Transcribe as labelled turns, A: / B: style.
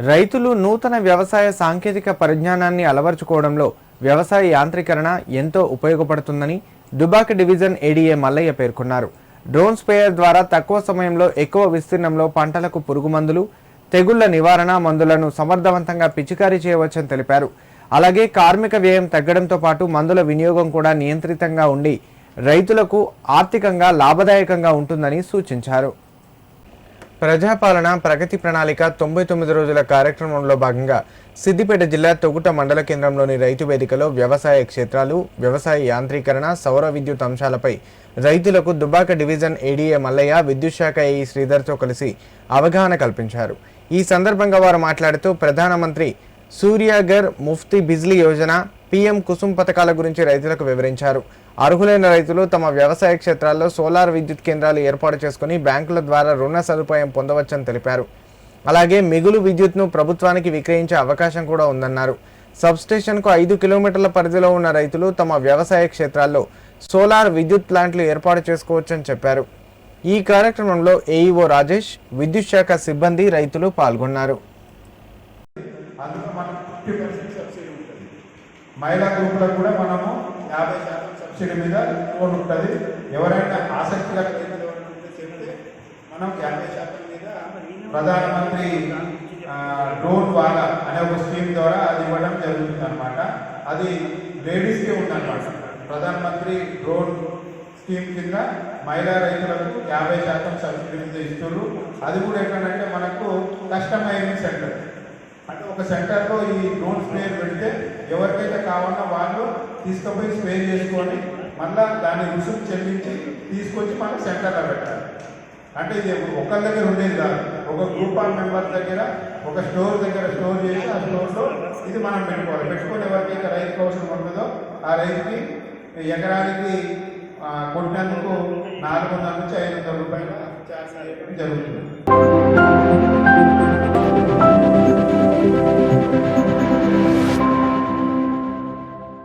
A: రైతులు నూతన వ్యవసాయ సాంకేతిక పరిజ్ఞానాన్ని అలవర్చుకోవడంలో వ్యవసాయ యాంత్రీకరణ ఎంతో ఉపయోగపడుతుందని దుబాక డివిజన్ ఏడీఏ మల్లయ్య పేర్కొన్నారు. డ్రోన్ స్ప్రేయర్ ద్వారా తక్కువ సమయంలో ఎక్కువ విస్తీర్ణంలో పంటలకు పురుగుమందులు, తెగుళ్ల నివారణ మందులను సమర్థవంతంగా పిచికారీ చేయవచ్చని తెలిపారు. అలాగే కార్మిక వ్యయం తగ్గడంతో పాటు మందుల వినియోగం కూడా నియంత్రితంగా ఉండి రైతులకు ఆర్థికంగా లాభదాయకంగా ఉంటుందని సూచించారు. ప్రజాపాలన ప్రగతి ప్రణాళిక 99 రోజుల కార్యక్రమంలో భాగంగా సిద్దిపేట జిల్లా తొగుట మండల కేంద్రంలోని రైతు వేదికలో వ్యవసాయ క్షేత్రాలు, వ్యవసాయ యాంత్రీకరణ, సౌర విద్యుత్ అంశాలపై రైతులకు దుబాక డివిజన్ ఏడీఏ మల్లయ్య, విద్యుత్ శాఖ ఏఈ శ్రీధర్తో కలిసి అవగాహన కల్పించారు. ఈ సందర్భంగా వారు మాట్లాడుతూ ప్రధానమంత్రి సూర్యాఘర్ ముఫ్తీ బిజ్లీ యోజన, పీఎం కుసుమ్ పథకాల గురించి రైతులకు వివరించారు. అర్హులైన రైతులు తమ వ్యవసాయ క్షేత్రాల్లో సోలార్ విద్యుత్ కేంద్రాలు ఏర్పాటు చేసుకుని బ్యాంకుల ద్వారా రుణ సదుపాయం పొందవచ్చని తెలిపారు. అలాగే మిగులు విద్యుత్ను ప్రభుత్వానికి విక్రయించే అవకాశం కూడా ఉందన్నారు. సబ్స్టేషన్కు 5 కిలోమీటర్ల పరిధిలో ఉన్న రైతులు తమ వ్యవసాయ క్షేత్రాల్లో సోలార్ విద్యుత్ ప్లాంట్లు ఏర్పాటు చేసుకోవచ్చని చెప్పారు. ఈ కార్యక్రమంలో ఏఈఓ రాజేష్, విద్యుత్ శాఖ సిబ్బంది, రైతులు పాల్గొన్నారు.
B: మహిళా గ్రూపులకు కూడా మనము 50% సబ్సిడీ మీద లోన్ ఉంటుంది. ఎవరైనా ఆసక్తి గల రైతులు చెప్తే మనం 50% మీద ప్రధానమంత్రి డ్రోన్ వాలా అనే ఒక స్కీమ్ ద్వారా అది ఇవ్వడం జరుగుతుంది అనమాట. అది లేడీస్కే ఉందన్నమాట. ప్రధానమంత్రి డ్రోన్ స్కీమ్ కింద మహిళా రైతులకు 50% సబ్సిడీ మీద ఇస్తున్నారు. అది కూడా ఎక్కడంటే మనకు కస్టమైజింగ్ సెంటర్, అంటే ఒక సెంటర్లో ఈ డ్రోన్ స్ప్రేయర్ పెడితే ఎవరికైతే కావాలో వాళ్ళు తీసుకుపోయి స్ప్రే చేసుకొని మళ్ళీ దాన్ని రుసుము చెల్లించి తీసుకొచ్చి మనం సెంటర్లో పెట్టాలి. అంటే ఇది ఒకరి దగ్గర ఉండేది కాదు, ఒక గ్రూప్ ఆఫ్ మెంబర్స్ దగ్గర ఒక స్టోర్ దగ్గర స్టోర్ చేసి ఆ స్టోర్లో ఇది మనం పెట్టుకొని ఎవరికైతే రైతుకు అవసరం ఉంటుందో ఆ రైతుకి ఎకరానికి కొట్టినందుకు 400 నుంచి 500 రూపాయలు ఛార్జ్ చేయడం జరుగుతుంది.